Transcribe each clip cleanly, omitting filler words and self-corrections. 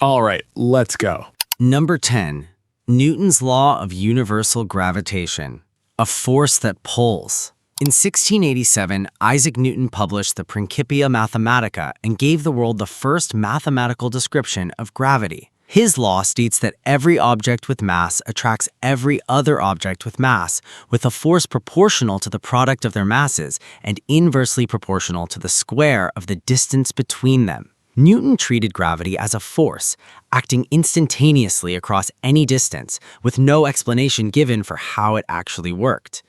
All right, let's go. Number 10. Newton's law of universal gravitation, a force that pulls. In 1687, Isaac Newton published the Principia Mathematica and gave the world the first mathematical description of gravity. His law states that every object with mass attracts every other object with mass, with a force proportional to the product of their masses and inversely proportional to the square of the distance between them. Newton treated gravity as a force, acting instantaneously across any distance, with no explanation given for how it actually worked.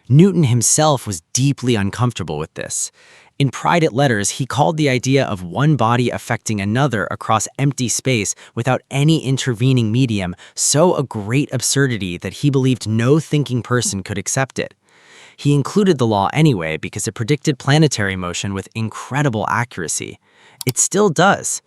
Newton himself was deeply uncomfortable with this. In private letters, he called the idea of one body affecting another across empty space without any intervening medium so a great absurdity that he believed no thinking person could accept it. He included the law anyway because it predicted planetary motion with incredible accuracy. It still does.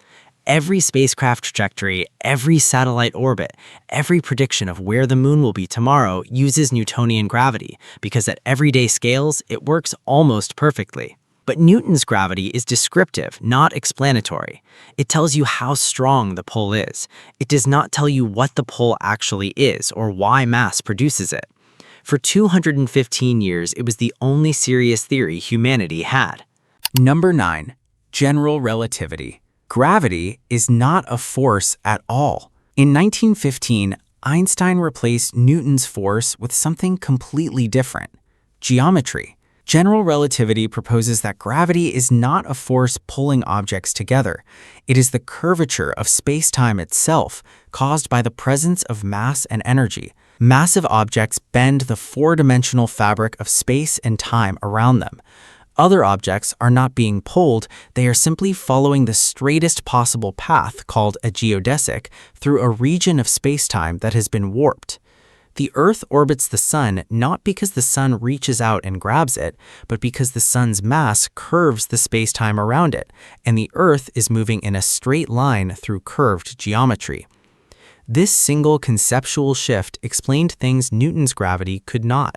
Every spacecraft trajectory, every satellite orbit, every prediction of where the moon will be tomorrow uses Newtonian gravity because at everyday scales, it works almost perfectly. But Newton's gravity is descriptive, not explanatory. It tells you how strong the pull is. It does not tell you what the pull actually is or why mass produces it. For 215 years, it was the only serious theory humanity had. Number 9. General relativity. Gravity is not a force at all. In 1915, Einstein replaced Newton's force with something completely different: geometry. General relativity proposes that gravity is not a force pulling objects together. It is the curvature of space-time itself, caused by the presence of mass and energy. Massive objects bend the four-dimensional fabric of space and time around them. Other objects are not being pulled, they are simply following the straightest possible path, called a geodesic, through a region of space-time that has been warped. The Earth orbits the Sun not because the Sun reaches out and grabs it, but because the Sun's mass curves the space-time around it, and the Earth is moving in a straight line through curved geometry. This single conceptual shift explained things Newton's gravity could not.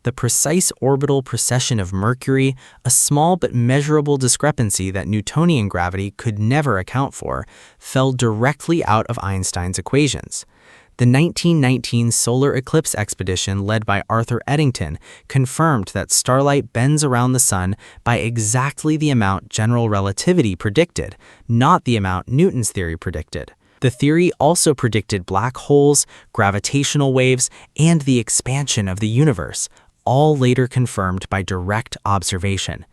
The precise orbital precession of Mercury, a small but measurable discrepancy that Newtonian gravity could never account for, fell directly out of Einstein's equations. The 1919 solar eclipse expedition led by Arthur Eddington confirmed that starlight bends around the Sun by exactly the amount general relativity predicted, not the amount Newton's theory predicted. The theory also predicted black holes, gravitational waves, and the expansion of the universe, all later confirmed by direct observation.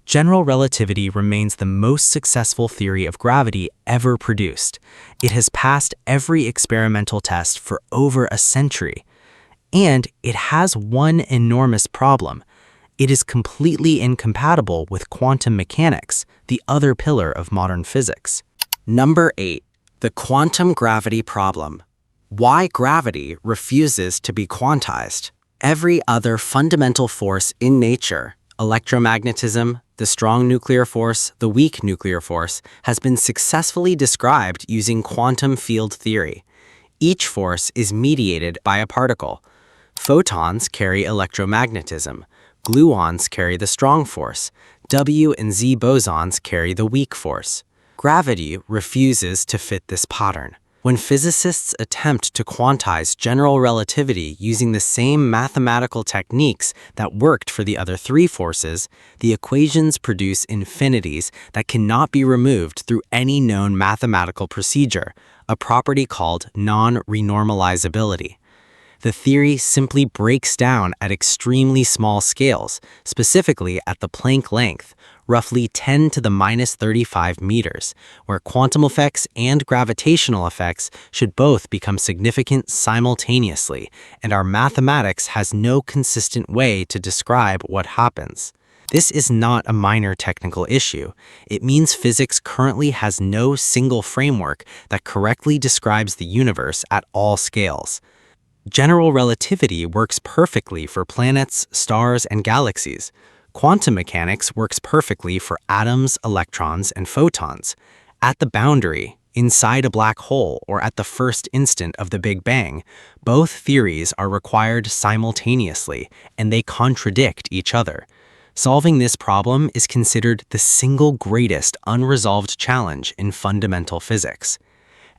General relativity remains the most successful theory of gravity ever produced. It has passed every experimental test for over a century. And it has one enormous problem. It is completely incompatible with quantum mechanics, the other pillar of modern physics. Number 8. The quantum gravity problem. Why gravity refuses to be quantized. Every other fundamental force in nature, electromagnetism, the strong nuclear force, the weak nuclear force, has been successfully described using quantum field theory. Each force is mediated by a particle. Photons carry electromagnetism. Gluons carry the strong force. W and Z bosons carry the weak force. Gravity refuses to fit this pattern. When physicists attempt to quantize general relativity using the same mathematical techniques that worked for the other three forces, the equations produce infinities that cannot be removed through any known mathematical procedure, a property called non-renormalizability. The theory simply breaks down at extremely small scales, specifically at the Planck length, roughly 10 to the minus 35 meters, where quantum effects and gravitational effects should both become significant simultaneously, and our mathematics has no consistent way to describe what happens. This is not a minor technical issue. It means physics currently has no single framework that correctly describes the universe at all scales. General relativity works perfectly for planets, stars, and galaxies. Quantum mechanics works perfectly for atoms, electrons, and photons. At the boundary, inside a black hole, or at the first instant of the Big Bang, both theories are required simultaneously, and they contradict each other. Solving this problem is considered the single greatest unresolved challenge in fundamental physics.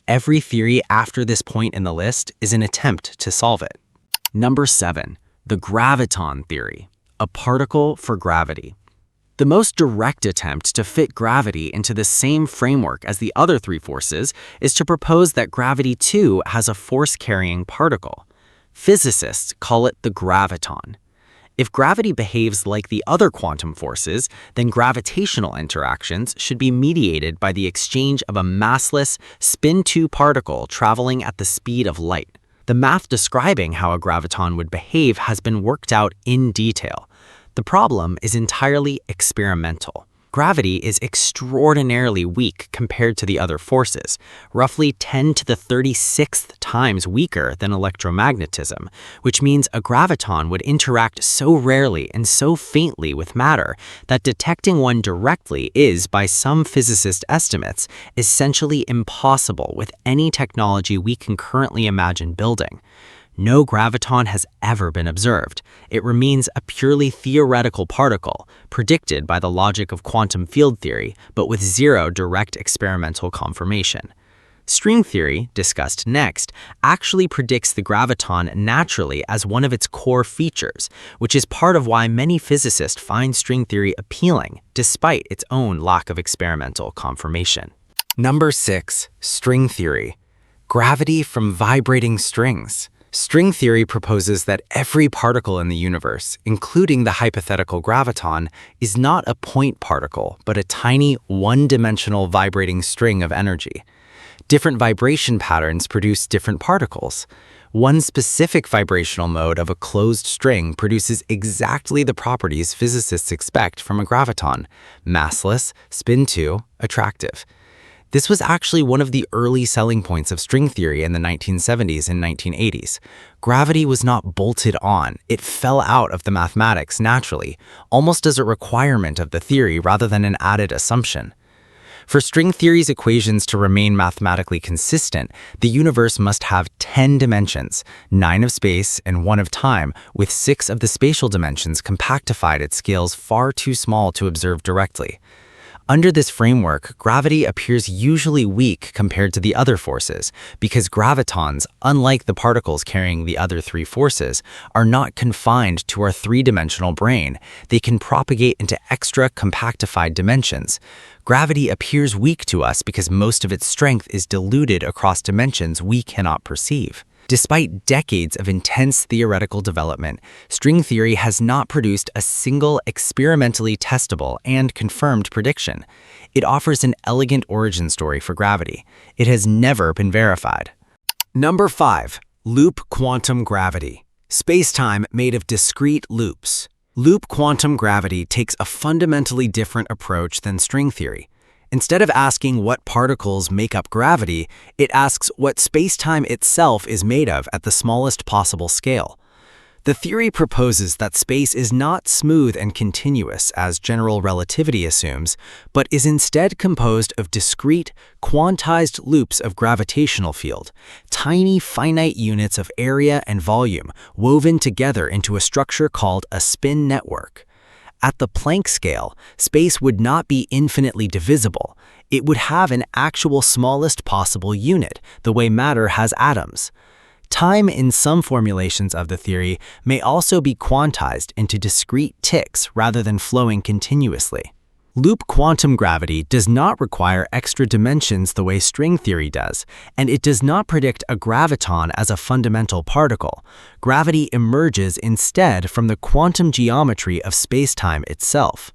Every theory after this point in the list is an attempt to solve it. Number 7. The Graviton Theory, a particle for gravity. The most direct attempt to fit gravity into the same framework as the other three forces is to propose that gravity too has a force-carrying particle. Physicists call it the graviton. If gravity behaves like the other quantum forces, then gravitational interactions should be mediated by the exchange of a massless spin-2 particle traveling at the speed of light. The math describing how a graviton would behave has been worked out in detail. The problem is entirely experimental. Gravity is extraordinarily weak compared to the other forces, roughly 10 to the 36th times weaker than electromagnetism, which means a graviton would interact so rarely and so faintly with matter that detecting one directly is, by some physicist estimates, essentially impossible with any technology we can currently imagine building. No graviton has ever been observed. It remains a purely theoretical particle, predicted by the logic of quantum field theory, but with zero direct experimental confirmation. String theory, discussed next, actually predicts the graviton naturally as one of its core features, which is part of why many physicists find string theory appealing, despite its own lack of experimental confirmation. Number 6. String theory. Gravity from vibrating strings. String theory proposes that every particle in the universe, including the hypothetical graviton, is not a point particle, but a tiny, one-dimensional vibrating string of energy. Different vibration patterns produce different particles. One specific vibrational mode of a closed string produces exactly the properties physicists expect from a graviton: massless, spin-2, attractive. This was actually one of the early selling points of string theory in the 1970s and 1980s. Gravity was not bolted on, it fell out of the mathematics naturally, almost as a requirement of the theory rather than an added assumption. For string theory's equations to remain mathematically consistent, the universe must have 10 dimensions, 9 of space and 1 of time, with 6 of the spatial dimensions compactified at scales far too small to observe directly. Under this framework, gravity appears usually weak compared to the other forces because gravitons, unlike the particles carrying the other three forces, are not confined to our three-dimensional brain. They can propagate into extra compactified dimensions. Gravity appears weak to us because most of its strength is diluted across dimensions we cannot perceive. Despite decades of intense theoretical development, string theory has not produced a single experimentally testable and confirmed prediction. It offers an elegant origin story for gravity. It has never been verified. Number 5. Loop quantum gravity. Space-time made of discrete loops. Loop quantum gravity takes a fundamentally different approach than string theory. Instead of asking what particles make up gravity, it asks what space-time itself is made of at the smallest possible scale. The theory proposes that space is not smooth and continuous, as general relativity assumes, but is instead composed of discrete, quantized loops of gravitational field, tiny finite units of area and volume woven together into a structure called a spin network. At the Planck scale, space would not be infinitely divisible. It would have an actual smallest possible unit, the way matter has atoms. Time in some formulations of the theory may also be quantized into discrete ticks rather than flowing continuously. Loop quantum gravity does not require extra dimensions the way string theory does, and it does not predict a graviton as a fundamental particle. Gravity emerges instead from the quantum geometry of spacetime itself.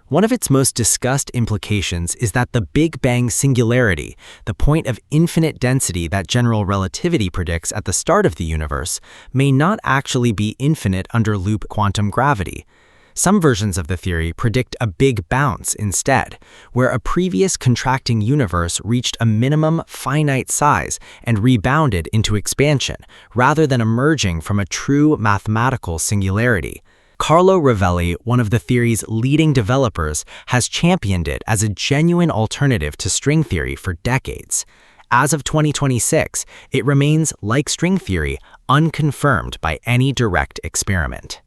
One of its most discussed implications is that the Big Bang singularity, the point of infinite density that general relativity predicts at the start of the universe, may not actually be infinite under loop quantum gravity. Some versions of the theory predict a big bounce instead, where a previous contracting universe reached a minimum finite size and rebounded into expansion, rather than emerging from a true mathematical singularity. Carlo Rovelli, one of the theory's leading developers, has championed it as a genuine alternative to string theory for decades. As of 2026, it remains, like string theory, unconfirmed by any direct experiment.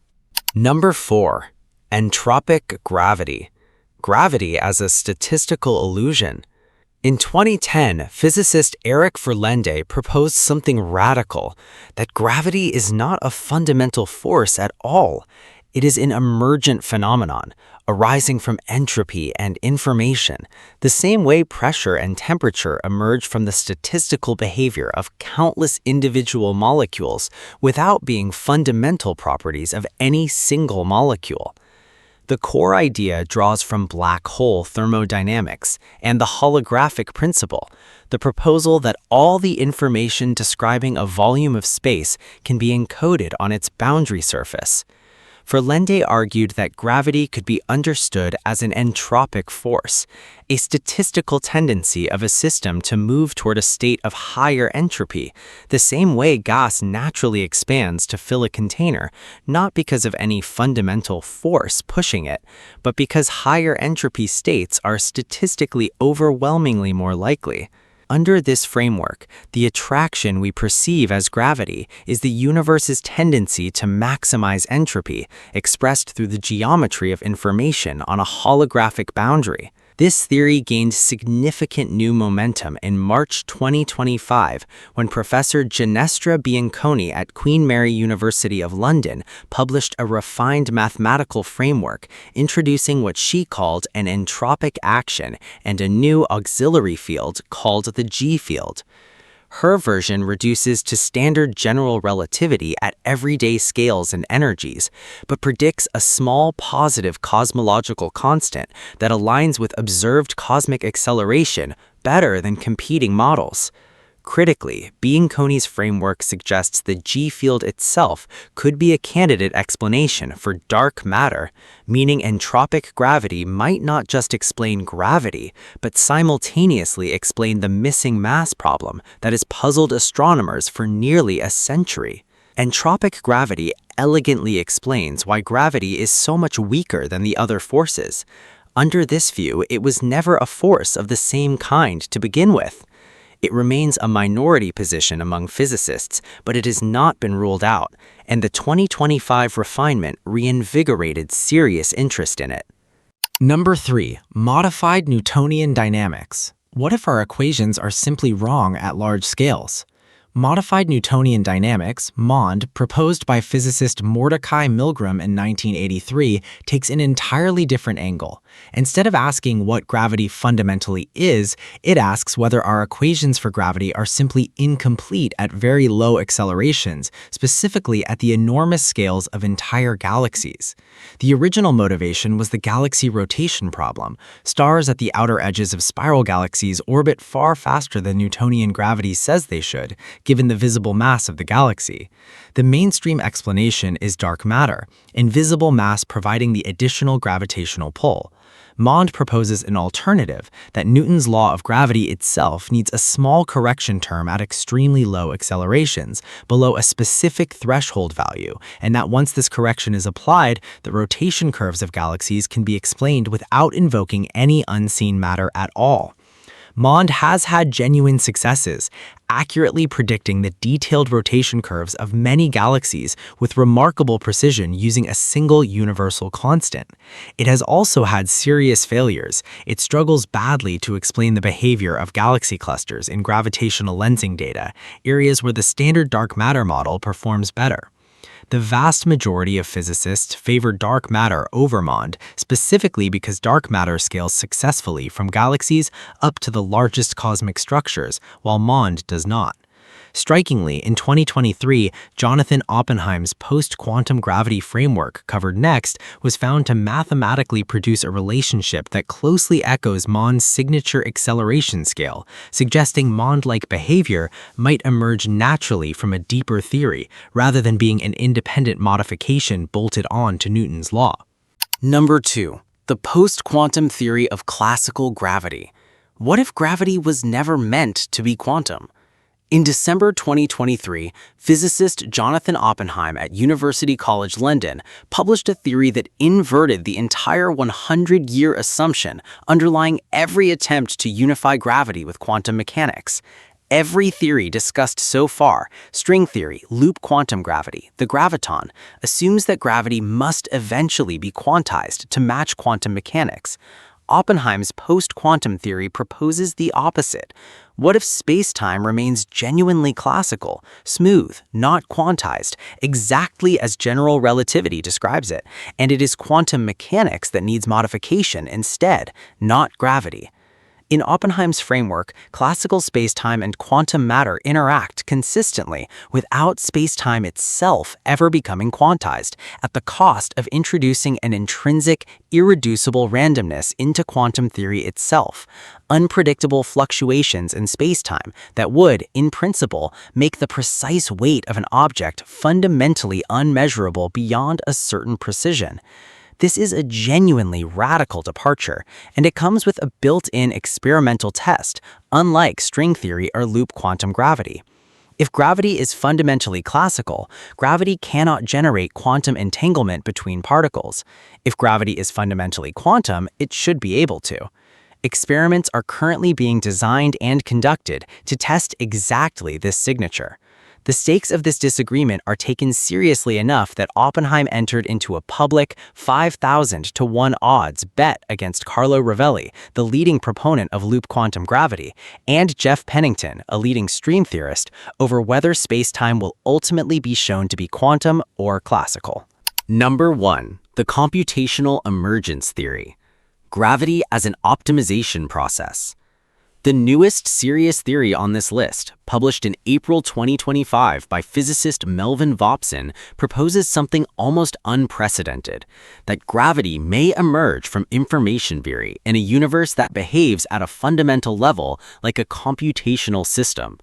Number 4. Entropic gravity. Gravity as a statistical illusion. In 2010, physicist Eric Verlinde proposed something radical, that gravity is not a fundamental force at all. It is an emergent phenomenon, arising from entropy and information, the same way pressure and temperature emerge from the statistical behavior of countless individual molecules without being fundamental properties of any single molecule. The core idea draws from black hole thermodynamics and the holographic principle, the proposal that all the information describing a volume of space can be encoded on its boundary surface. Verlinde argued that gravity could be understood as an entropic force, a statistical tendency of a system to move toward a state of higher entropy, the same way gas naturally expands to fill a container, not because of any fundamental force pushing it, but because higher entropy states are statistically overwhelmingly more likely. Under this framework, the attraction we perceive as gravity is the universe's tendency to maximize entropy, expressed through the geometry of information on a holographic boundary. This theory gained significant new momentum in March 2025 when Professor Ginestra Bianconi at Queen Mary University of London published a refined mathematical framework introducing what she called an entropic action and a new auxiliary field called the G field. Her version reduces to standard general relativity at everyday scales and energies, but predicts a small positive cosmological constant that aligns with observed cosmic acceleration better than competing models. Critically, Bianconi's framework suggests the G field itself could be a candidate explanation for dark matter, meaning entropic gravity might not just explain gravity, but simultaneously explain the missing mass problem that has puzzled astronomers for nearly a century. Entropic gravity elegantly explains why gravity is so much weaker than the other forces. Under this view, it was never a force of the same kind to begin with. It remains a minority position among physicists, but it has not been ruled out, and the 2025 refinement reinvigorated serious interest in it. Number 3. Modified Newtonian dynamics. What if our equations are simply wrong at large scales? Modified Newtonian dynamics, MOND, proposed by physicist Mordecai Milgram in 1983, takes an entirely different angle. Instead of asking what gravity fundamentally is, it asks whether our equations for gravity are simply incomplete at very low accelerations, specifically at the enormous scales of entire galaxies. The original motivation was the galaxy rotation problem. Stars at the outer edges of spiral galaxies orbit far faster than Newtonian gravity says they should, given the visible mass of the galaxy. The mainstream explanation is dark matter, invisible mass providing the additional gravitational pull. MOND proposes an alternative, that Newton's law of gravity itself needs a small correction term at extremely low accelerations, below a specific threshold value, and that once this correction is applied, the rotation curves of galaxies can be explained without invoking any unseen matter at all. MOND has had genuine successes, accurately predicting the detailed rotation curves of many galaxies with remarkable precision using a single universal constant. It has also had serious failures. It struggles badly to explain the behavior of galaxy clusters in gravitational lensing data, areas where the standard dark matter model performs better. The vast majority of physicists favor dark matter over MOND, specifically because dark matter scales successfully from galaxies up to the largest cosmic structures, while MOND does not. Strikingly, in 2023, Jonathan Oppenheim's post-quantum gravity framework, covered next, was found to mathematically produce a relationship that closely echoes MOND's signature acceleration scale, suggesting MOND-like behavior might emerge naturally from a deeper theory, rather than being an independent modification bolted on to Newton's law. Number 2. The post-quantum theory of classical gravity. What if gravity was never meant to be quantum? In December 2023, physicist Jonathan Oppenheim at University College London published a theory that inverted the entire 100-year assumption underlying every attempt to unify gravity with quantum mechanics. Every theory discussed so far, string theory, loop quantum gravity, the graviton, assumes that gravity must eventually be quantized to match quantum mechanics. Oppenheim's post-quantum theory proposes the opposite. What if space-time remains genuinely classical, smooth, not quantized, exactly as general relativity describes it, and it is quantum mechanics that needs modification instead, not gravity? In Oppenheim's framework, classical spacetime and quantum matter interact consistently without spacetime itself ever becoming quantized, at the cost of introducing an intrinsic, irreducible randomness into quantum theory itself, unpredictable fluctuations in spacetime that would, in principle, make the precise weight of an object fundamentally unmeasurable beyond a certain precision. This is a genuinely radical departure, and it comes with a built-in experimental test, unlike string theory or loop quantum gravity. If gravity is fundamentally classical, gravity cannot generate quantum entanglement between particles. If gravity is fundamentally quantum, it should be able to. Experiments are currently being designed and conducted to test exactly this signature. The stakes of this disagreement are taken seriously enough that Oppenheim entered into a public 5,000 to 1 odds bet against Carlo Rovelli, the leading proponent of loop quantum gravity, and Jeff Pennington, a leading stream theorist, over whether spacetime will ultimately be shown to be quantum or classical. Number 1. The computational emergence theory. Gravity as an optimization process. The newest serious theory on this list, published in April 2025 by physicist Melvin Vopson, proposes something almost unprecedented, that gravity may emerge from information theory in a universe that behaves at a fundamental level like a computational system.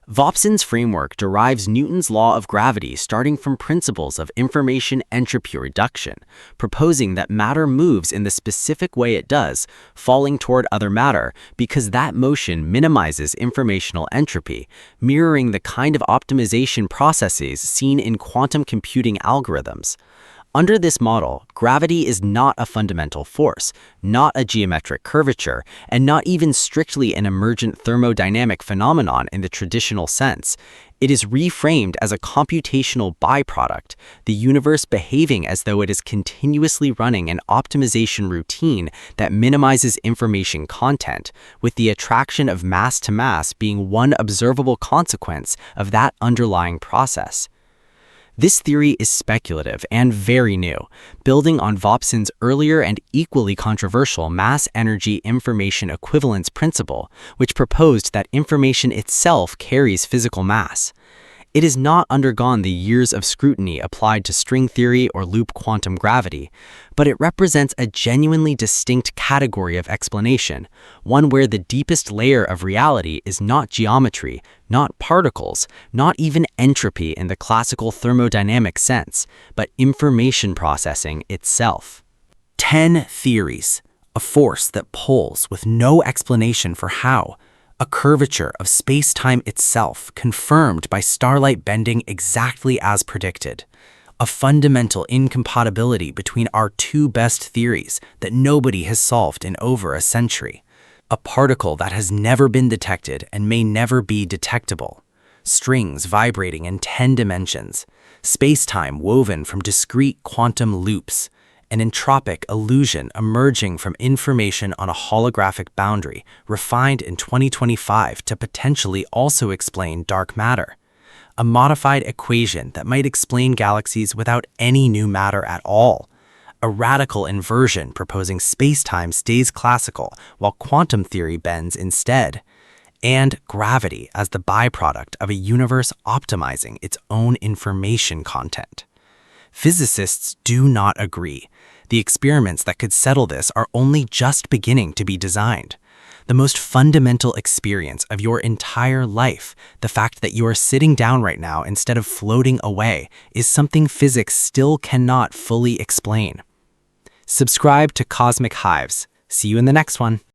Vopson's framework derives Newton's law of gravity starting from principles of information entropy reduction, proposing that matter moves in the specific way it does, falling toward other matter, because that motion minimizes informational entropy, mirroring the kind of optimization processes seen in quantum computing algorithms. Under this model, gravity is not a fundamental force, not a geometric curvature, and not even strictly an emergent thermodynamic phenomenon in the traditional sense. It is reframed as a computational byproduct, the universe behaving as though it is continuously running an optimization routine that minimizes information content, with the attraction of mass to mass being one observable consequence of that underlying process. This theory is speculative and very new, building on Vopson's earlier and equally controversial mass-energy information equivalence principle, which proposed that information itself carries physical mass. It has not undergone the years of scrutiny applied to string theory or loop quantum gravity, but it represents a genuinely distinct category of explanation, one where the deepest layer of reality is not geometry, not particles, not even entropy in the classical thermodynamic sense, but information processing itself. 10 theories, a force that pulls with no explanation for how. A curvature of space-time itself confirmed by starlight bending exactly as predicted. A fundamental incompatibility between our two best theories that nobody has solved in over a century. A particle that has never been detected and may never be detectable. Strings vibrating in 10 dimensions. Space-time woven from discrete quantum loops. An entropic illusion emerging from information on a holographic boundary, refined in 2025 to potentially also explain dark matter. A modified equation that might explain galaxies without any new matter at all. A radical inversion proposing spacetime stays classical while quantum theory bends instead. And gravity as the byproduct of a universe optimizing its own information content. Physicists do not agree. The experiments that could settle this are only just beginning to be designed. The most fundamental experience of your entire life, the fact that you are sitting down right now instead of floating away, is something physics still cannot fully explain. Subscribe to Cosmic Hives. See you in the next one.